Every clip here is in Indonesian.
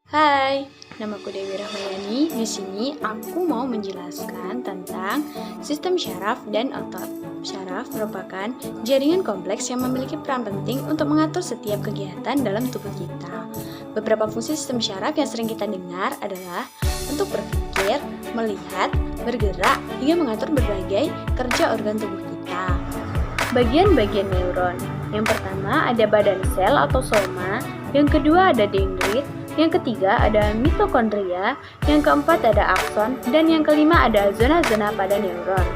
Hai, namaku Dewi Rahmayani. Di sini aku mau menjelaskan tentang sistem syaraf dan otot. Syaraf merupakan jaringan kompleks yang memiliki peran penting untuk mengatur setiap kegiatan dalam tubuh kita. Beberapa fungsi sistem syaraf yang sering kita dengar adalah untuk berpikir, melihat, bergerak, hingga mengatur berbagai kerja organ tubuh kita. Bagian-bagian neuron. Yang pertama ada badan sel atau soma, yang kedua ada dendrit, yang ketiga ada mitokondria, yang keempat ada akson, dan yang kelima ada zona-zona pada neuron.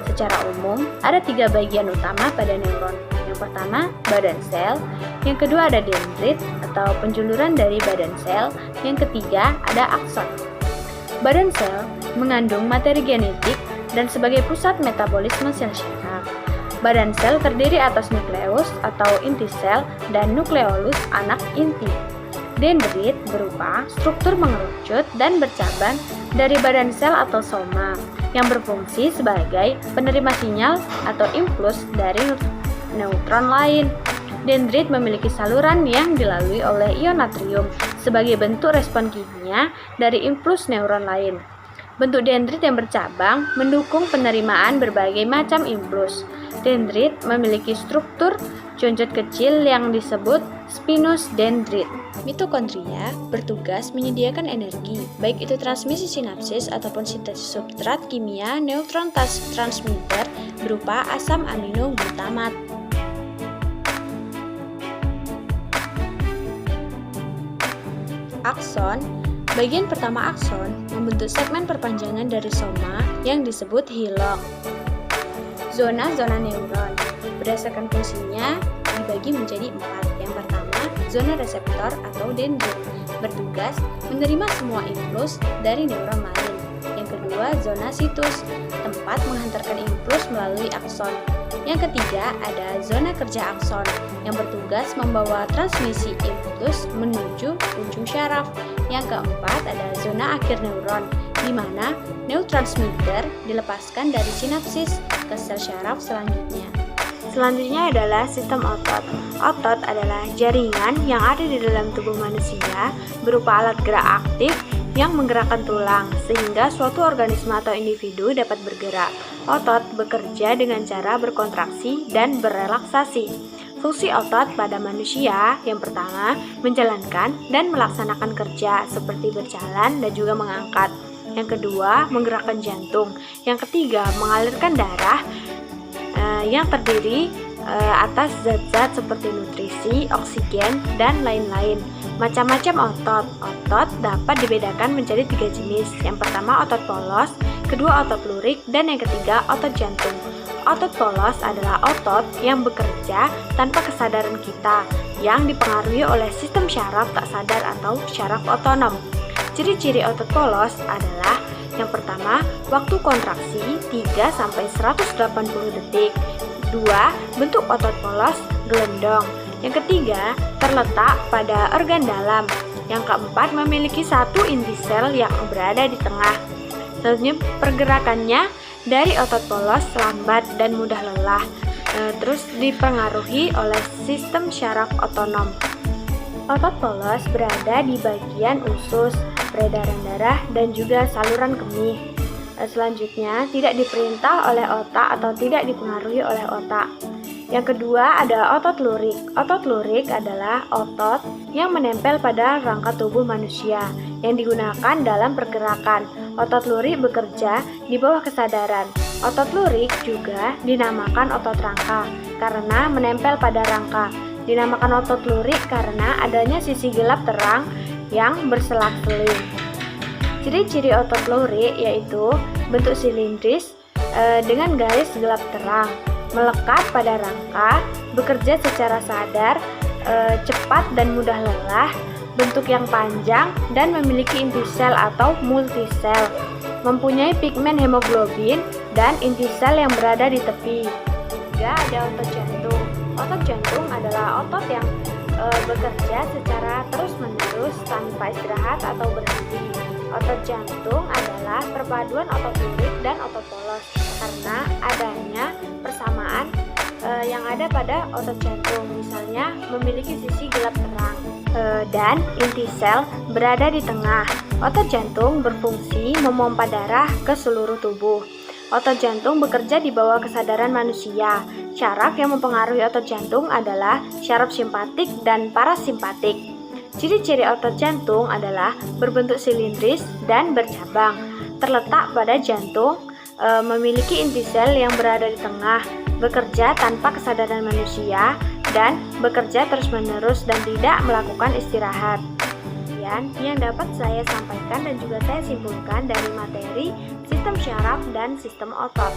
Secara umum, ada 3 bagian utama pada neuron. Yang pertama, badan sel, yang kedua ada dendrit atau penjuluran dari badan sel, yang ketiga ada akson. Badan sel mengandung materi genetik dan sebagai pusat metabolisme sel syaraf. Badan sel terdiri atas nukleus atau inti sel dan nukleolus anak inti. Dendrit berupa struktur mengerucut dan bercabang dari badan sel atau soma yang berfungsi sebagai penerima sinyal atau impuls dari neutron lain. Dendrit memiliki saluran yang dilalui oleh ion natrium sebagai bentuk respon kimia dari impuls neuron lain. Bentuk dendrit yang bercabang mendukung penerimaan berbagai macam impuls. Dendrit memiliki struktur conjot kecil yang disebut spinous dendrit. Mitokondria bertugas menyediakan energi, baik itu transmisi sinapsis ataupun sintesis substrat kimia neutron transmitter berupa asam amino glutamat. Akson. Bagian pertama akson membentuk segmen perpanjangan dari soma yang disebut hilok. Zona-zona neuron berdasarkan fungsinya dibagi menjadi 4. Yang pertama, zona reseptor atau dendrit bertugas menerima semua impuls dari neuron lain. Yang kedua, zona situs, tempat menghantarkan impuls melalui akson. Yang ketiga, ada zona kerja akson yang bertugas membawa transmisi impuls menuju ujung syaraf. Yang keempat, ada zona akhir neuron di mana neurotransmitter dilepaskan dari sinapsis ke sel syaraf selanjutnya. Selanjutnya adalah sistem otot. Otot adalah jaringan yang ada di dalam tubuh manusia berupa alat gerak aktif yang menggerakkan tulang sehingga suatu organisme atau individu dapat bergerak. Otot bekerja dengan cara berkontraksi dan berelaksasi. Fungsi otot pada manusia yang pertama menjalankan dan melaksanakan kerja seperti berjalan dan juga mengangkat. Yang kedua, menggerakkan jantung. Yang ketiga, mengalirkan darah yang terdiri atas zat-zat seperti nutrisi, oksigen, dan lain-lain. Macam-macam otot. Otot dapat dibedakan menjadi 3 jenis. Yang pertama, otot polos, kedua otot lurik, dan yang ketiga, otot jantung. Otot polos adalah otot yang bekerja tanpa kesadaran kita, yang dipengaruhi oleh sistem syaraf tak sadar atau syaraf otonom. Ciri-ciri otot polos adalah yang pertama, waktu kontraksi 3-180 detik. 2. Bentuk otot polos gelendong. Yang ketiga, terletak pada organ dalam. Yang keempat, memiliki satu inti sel yang berada di tengah. Selanjutnya, pergerakannya dari otot polos lambat dan mudah lelah. Terus dipengaruhi oleh sistem syaraf otonom. Otot polos berada di bagian usus, peredaran darah, dan juga saluran kemih. Selanjutnya, tidak diperintah oleh otak atau tidak dipengaruhi oleh otak. Yang kedua ada otot lurik. Otot lurik adalah otot yang menempel pada rangka tubuh manusia yang digunakan dalam pergerakan. Otot lurik bekerja di bawah kesadaran. Otot lurik juga dinamakan otot rangka karena menempel pada rangka. Dinamakan otot lurik karena adanya sisi gelap terang yang berselak-seling. Ciri-ciri otot lurik yaitu bentuk silindris dengan garis gelap terang, melekat pada rangka, bekerja secara sadar, cepat dan mudah lelah, bentuk yang panjang dan memiliki inti sel atau multisel, mempunyai pigmen hemoglobin dan inti sel yang berada di tepi. Juga ada otot jantung. Otot jantung adalah otot yang bekerja secara terus-menerus tanpa istirahat atau berhenti. Otot jantung adalah perpaduan otot lurik dan otot polos karena adanya persamaan yang ada pada otot jantung, misalnya memiliki sisi gelap terang. Dan inti sel berada di tengah. Otot jantung berfungsi memompa darah ke seluruh tubuh. Otot jantung bekerja di bawah kesadaran manusia. Syaraf yang mempengaruhi otot jantung adalah syaraf simpatik dan parasimpatik. Ciri-ciri otot jantung adalah berbentuk silindris dan bercabang. Terletak pada jantung, memiliki inti sel yang berada di tengah, bekerja tanpa kesadaran manusia, dan bekerja terus-menerus dan tidak melakukan istirahat. Sekian yang dapat saya sampaikan dan juga saya simpulkan dari materi sistem syaraf dan sistem otot.